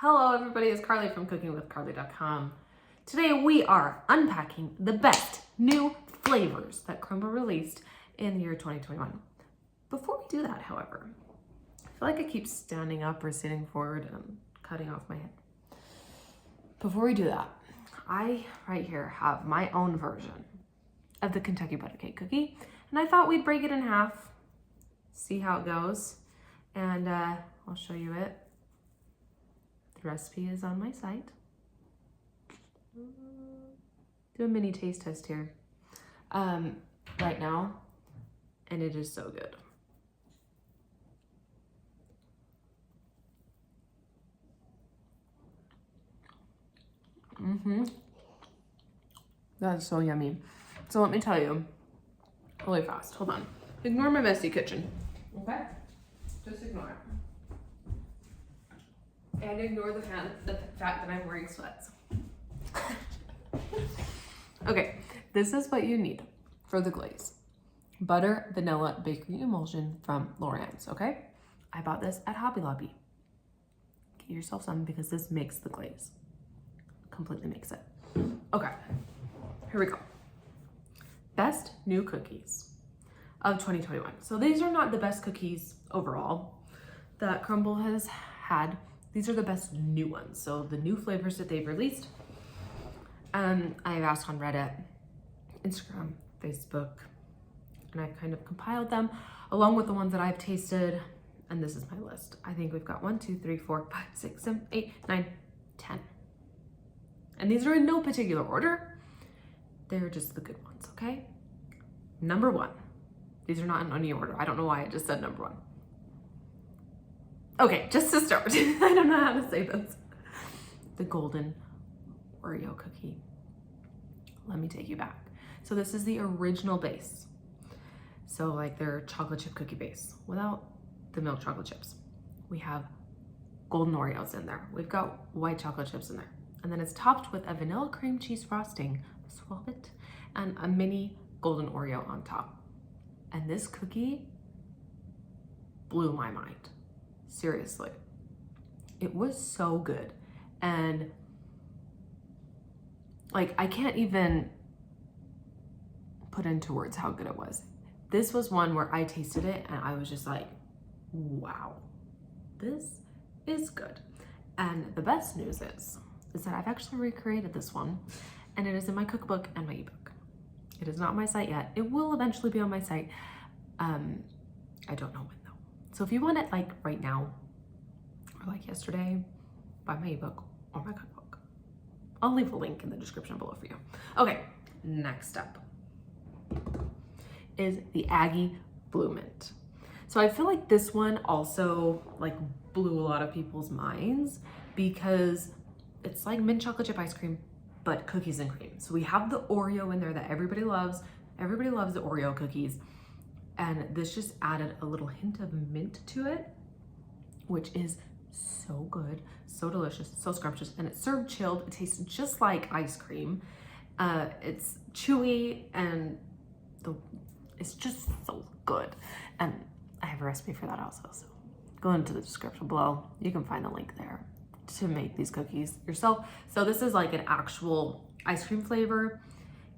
Hello everybody, it's Carly from cookingwithcarly.com. Today we are unpacking the best new flavors that Crumbl released in the year 2021. Before we do that, however, I feel like I keep standing up or sitting forward and cutting off my head. Before we do that, I right here have my own version of the Kentucky butter cake cookie, and I thought we'd break it in half, see how it goes, and I'll show you it. The recipe is on my site. Do a mini taste test here right now, and it is so good. That's so yummy. So let me tell you really fast. Hold on. Ignore my messy kitchen. Okay? Just ignore it. And ignore the fact that I'm wearing sweats. Okay, this is what you need for the glaze. Butter, vanilla, bakery emulsion from Lorenz, okay? I bought this at Hobby Lobby. Get yourself some because this makes the glaze. Completely makes it. Okay, here we go. Best new cookies of 2021. So these are not the best cookies overall that Crumbl has had. These are the best new ones. So the new flavors that they've released. I've asked on Reddit, Instagram, Facebook, and I've kind of compiled them along with the ones that I've tasted. And this is my list. I think we've got 1, 2, 3, 4, 5, 6, 7, 8, 9, 10. And these are in no particular order. They're just the good ones, okay? Number 1. These are not in any order. I don't know why I just said number 1. Okay, just to start, I don't know how to say this. The golden Oreo cookie. Let me take you back. So this is the original base. So like their chocolate chip cookie base without the milk chocolate chips. We have golden Oreos in there. We've got white chocolate chips in there. And then it's topped with a vanilla cream cheese frosting, swab it, and a mini golden Oreo on top. And this cookie blew my mind. Seriously. It was so good. And like, I can't even put into words how good it was. This was one where I tasted it and I was just like, wow, this is good. And the best news is that I've actually recreated this one, and it is in my cookbook and my ebook. It is not on my site yet. It will eventually be on my site. I don't know when though. So if you want it like right now or like yesterday, buy my ebook or my cookbook. I'll leave a link in the description below for you. Okay, next up is the Aggie Blue Mint. So I feel like this one also like blew a lot of people's minds because it's like mint chocolate chip ice cream, but cookies and cream. So we have the Oreo in there that everybody loves. Everybody loves the Oreo cookies. And this just added a little hint of mint to it, which is so good, so delicious, so scrumptious. And it's served chilled. It tastes just like ice cream. It's chewy and it's just so good. And I have a recipe for that also. So go into the description below. You can find the link there to make these cookies yourself. So this is like an actual ice cream flavor.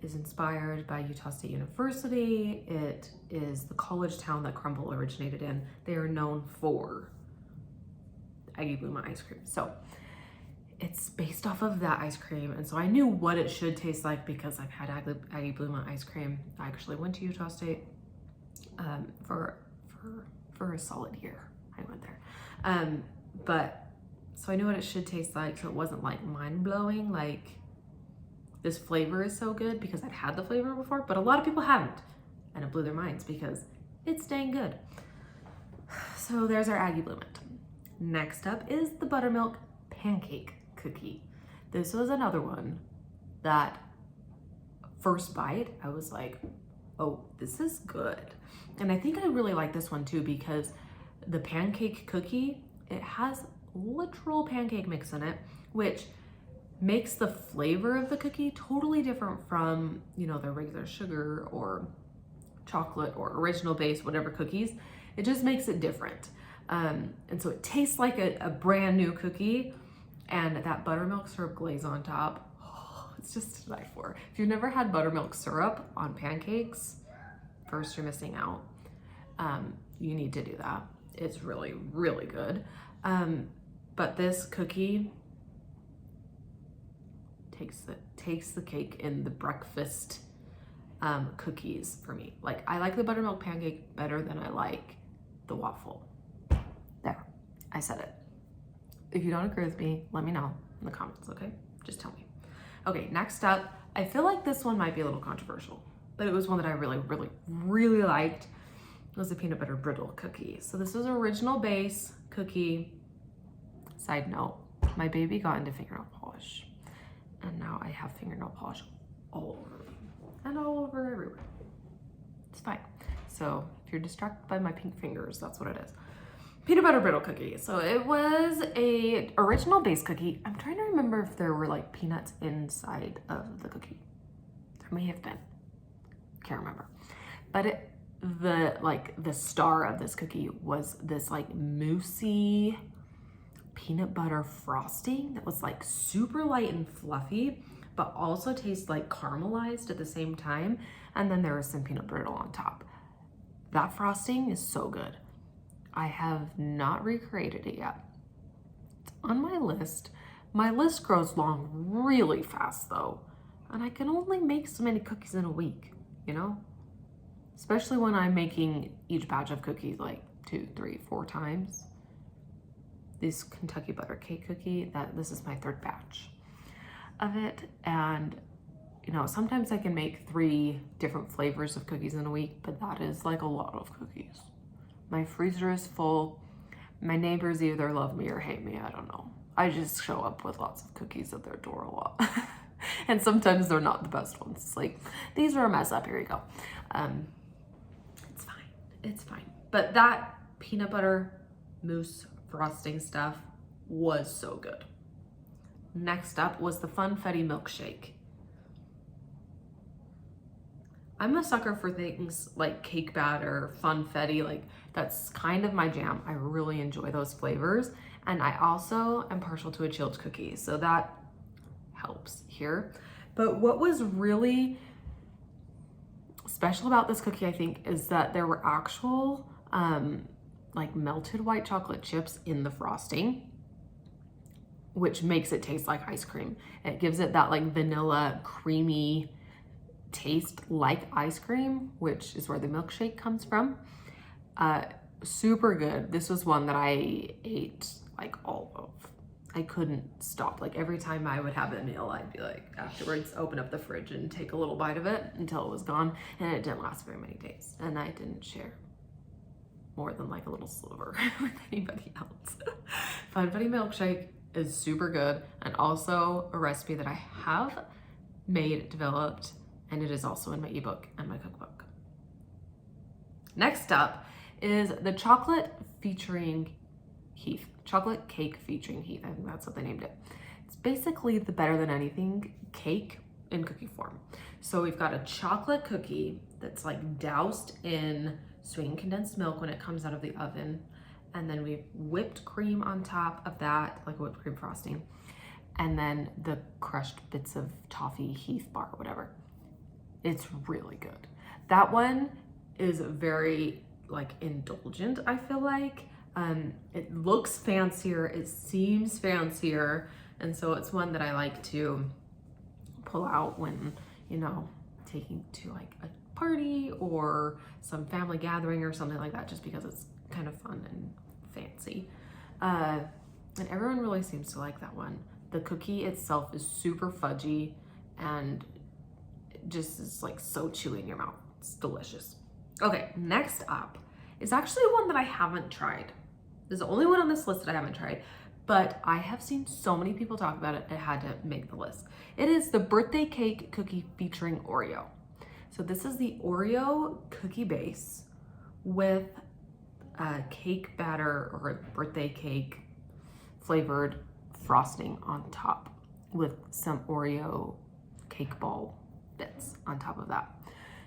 It is inspired by Utah State University. It is the college town that Crumbl originated in. They are known for Aggie Blue Mint ice cream. So it's based off of that ice cream. And so I knew what it should taste like because I've had Aggie Blue Mint ice cream. I actually went to Utah State for a solid year. I went there. So I knew what it should taste like, so it wasn't like mind-blowing, like this flavor is so good because I'd had the flavor before, but a lot of people haven't, and it blew their minds because it's dang good. So there's our Aggie Blue Mint. Next up is the Buttermilk pancake cookie. This was another one that first bite, I was like, oh, this is good. And I think I really like this one too because the pancake cookie, it has literal pancake mix in it, which makes the flavor of the cookie totally different from, you know, the regular sugar or chocolate or original base, whatever cookies. It just makes it different. And so it tastes like a brand new cookie, and that buttermilk syrup glaze on top. Oh, it's just to die for. If you've never had buttermilk syrup on pancakes, first you're missing out. You need to do that. It's really, really good. But this cookie takes the cake in the breakfast cookies for me. Like, I like the buttermilk pancake better than I like the waffle. There, I said it. If you don't agree with me, let me know in the comments, okay? Just tell me. Okay, next up, I feel like this one might be a little controversial, but it was one that I really, really, really liked. It was a peanut butter brittle cookie. So this was original base cookie. Side note, my baby got into fingernail polish, and now I have fingernail polish all over me and all over everywhere. It's fine. So if you're distracted by my pink fingers, that's what it is. Peanut butter brittle cookie. So it was a original base cookie. I'm trying to remember if there were like peanuts inside of the cookie. There may have been. Can't remember. But the star of this cookie was this like moussey peanut butter frosting that was like super light and fluffy, but also tastes like caramelized at the same time. And then there was some peanut brittle on top. That frosting is so good. I have not recreated it yet. It's on my list. My list grows long really fast though, and I can only make so many cookies in a week, you know? Especially when I'm making each batch of cookies like 2, 3, 4 times. This Kentucky butter cake cookie, this is my 3rd batch of it. And you know, sometimes I can make 3 different flavors of cookies in a week, but that is like a lot of cookies. My freezer is full. My neighbors either love me or hate me, I don't know. I just show up with lots of cookies at their door a lot. And sometimes they're not the best ones. It's like, these are a mess up, here you go. It's fine, it's fine. But that peanut butter mousse frosting stuff was so good. Next up was the Funfetti milkshake. I'm a sucker for things like cake batter, funfetti, like that's kind of my jam. I really enjoy those flavors. And I also am partial to a chilled cookie, so that helps here. But what was really special about this cookie, I think, is that there were actual like melted white chocolate chips in the frosting, which makes it taste like ice cream. It gives it that like vanilla creamy taste like ice cream, which is where the milkshake comes from. Super good. This was one that I ate like all of. I couldn't stop. Like every time I would have a meal, I'd be like afterwards open up the fridge and take a little bite of it until it was gone. And it didn't last very many days. And I didn't share more than like a little sliver with anybody else. Funfetti milkshake is super good, and also a recipe that I have developed, and it is also in my ebook and my cookbook. Next up is the chocolate featuring heath. Chocolate cake featuring heath. I think that's what they named it. It's basically the better than anything cake in cookie form. So we've got a chocolate cookie that's like doused in sweetened condensed milk when it comes out of the oven. And then we've whipped cream on top of that, like whipped cream frosting. And then the crushed bits of toffee heath bar, whatever. It's really good. That one is very like indulgent, I feel like. It looks fancier, it seems fancier, and so it's one that I like to pull out when, you know, taking to like a party or some family gathering or something like that, just because it's kind of fun and fancy. And everyone really seems to like that one. The cookie itself is super fudgy and it just is like so chewy in your mouth. It's delicious. Okay, next up is actually one that I haven't tried. This is the only one on this list that I haven't tried, but I have seen so many people talk about it, it had to make the list. It is the birthday cake cookie featuring Oreo. So this is the Oreo cookie base with cake batter or birthday cake flavored frosting on top with some Oreo cake ball bits on top of that.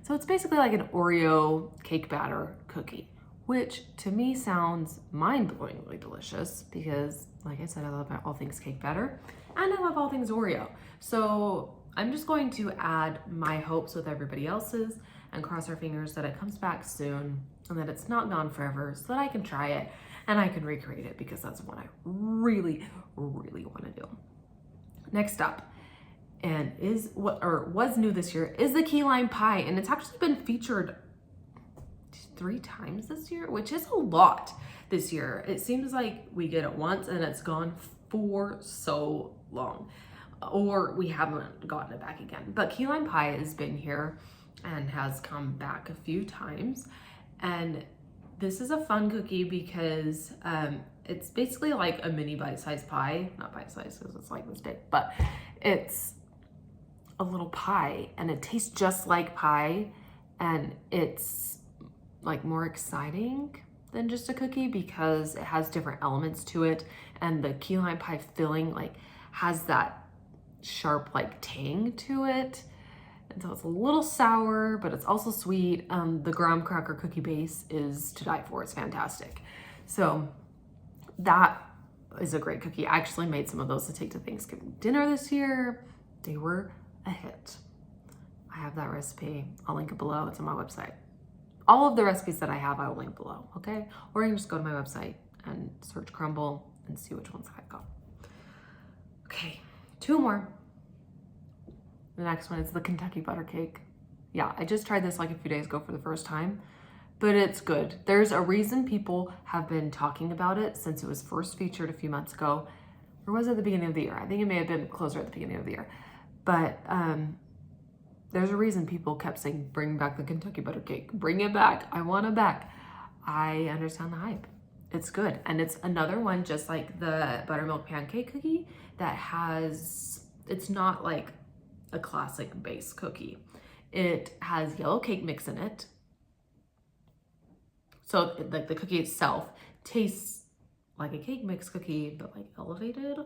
So it's basically like an Oreo cake batter cookie, which to me sounds mind-blowingly delicious because, like I said, I love all things cake batter and I love all things Oreo. So I'm just going to add my hopes with everybody else's and cross our fingers that it comes back soon and that it's not gone forever so that I can try it and I can recreate it because that's what I really, really want to do. Next up, and was new this year, is the key lime pie, and it's actually been featured 3 times this year, which is a lot this year. It seems like we get it once and it's gone for so long, or we haven't gotten it back again. But key lime pie has been here and has come back a few times, and this is a fun cookie because it's basically like a mini bite-sized pie. Not bite-sized because it's like this big, but it's a little pie and it tastes just like pie, and it's like more exciting than just a cookie because it has different elements to it, and the key lime pie filling like has that sharp like tang to it. And so it's a little sour, but it's also sweet. The graham cracker cookie base is to die for. It's fantastic. So that is a great cookie. I actually made some of those to take to Thanksgiving dinner this year. They were a hit. I have that recipe. I'll link it below. It's on my website. All of the recipes that I have, I will link below, okay? Or you can just go to my website and search Crumbl and see which ones I got. Okay, 2 more. The next one is the Kentucky butter cake. Yeah, I just tried this like a few days ago for the first time, but it's good. There's a reason people have been talking about it since it was first featured a few months ago. Or was it the beginning of the year? I think it may have been closer at the beginning of the year. But there's a reason people kept saying, bring back the Kentucky butter cake. Bring it back. I want it back. I understand the hype. It's good. And it's another one just like the buttermilk pancake cookie that has, it's not like a classic base cookie. It has yellow cake mix in it. So like the cookie itself tastes like a cake mix cookie, but like elevated.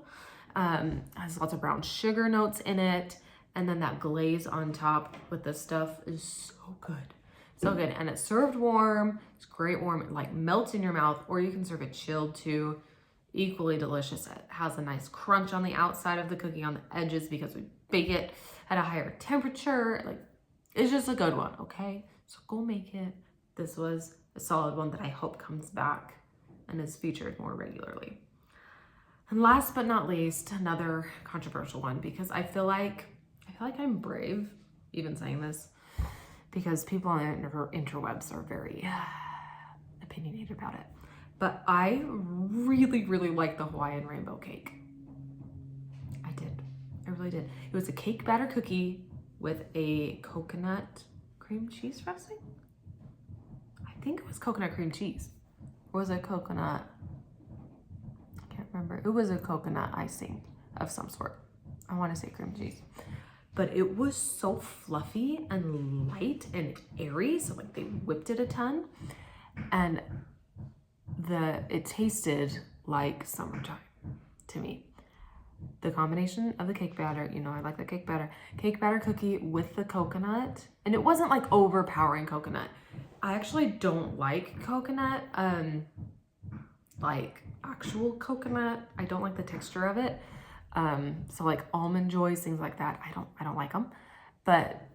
Has lots of brown sugar notes in it. And then that glaze on top with this stuff is so good. So good. And it's served warm. It's great warm. It like melts in your mouth, or you can serve it chilled too. Equally delicious. It has a nice crunch on the outside of the cookie on the edges because we bake it at a higher temperature. Like, it's just a good one, okay? So go make it. This was a solid one that I hope comes back and is featured more regularly. And last but not least, another controversial one, because I feel like I'm brave even saying this, because people on the interwebs are very opinionated about it. But I really, really like the Hawaiian rainbow cake. I did. I really did. It was a cake batter cookie with a coconut cream cheese frosting. I think it was coconut cream cheese. Or was it coconut? I can't remember. It was a coconut icing of some sort. I want to say cream cheese. But it was so fluffy and light and airy. So like they whipped it a ton. And it tasted like summertime to me. The combination of the cake batter, you know, I like the cake batter cookie with the coconut. And it wasn't like overpowering coconut. I actually don't like coconut, like actual coconut. I don't like the texture of it. So like Almond Joys, things like that, I don't like them. But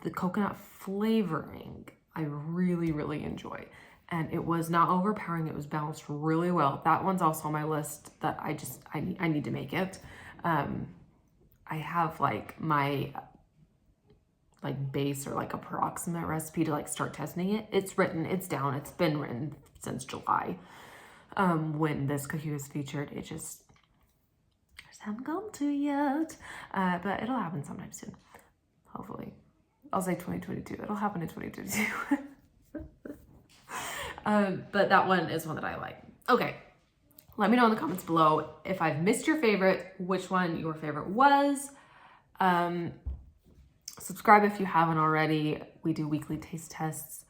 the coconut flavoring, I really, really enjoy. And it was not overpowering. It was balanced really well. That one's also on my list that I need to make it. I have like my like base or like approximate recipe to like start testing it. It's written, it's down, it's been written since July. When this cookie was featured, it just haven't gone to yet. But it'll happen sometime soon. Hopefully. I'll say 2022. It'll happen in 2022. But that one is one that I like. Okay. Let me know in the comments below if I've missed your favorite, which one your favorite was. Subscribe if you haven't already. We do weekly taste tests.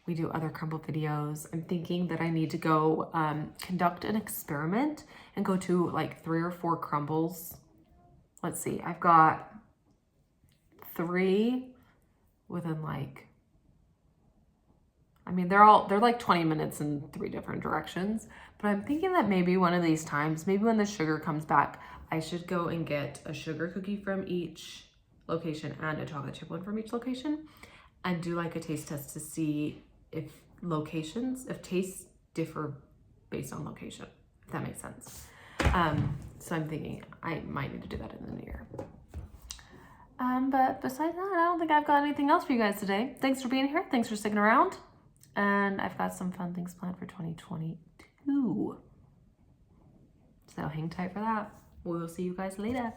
We do other Crumbl videos. I'm thinking that I need to go conduct an experiment and go to like 3 or 4 Crumbls. Let's see, I've got 3 within like, I mean, they're like 20 minutes in 3 different directions, but I'm thinking that maybe one of these times, maybe when the sugar comes back, I should go and get a sugar cookie from each location and a chocolate chip one from each location and do like a taste test to see if tastes differ based on location, if that makes sense. So I'm thinking I might need to do that in the new year. But besides that, I don't think I've got anything else for you guys today. Thanks for being here. Thanks for sticking around. And I've got some fun things planned for 2022. So hang tight for that. We'll see you guys later.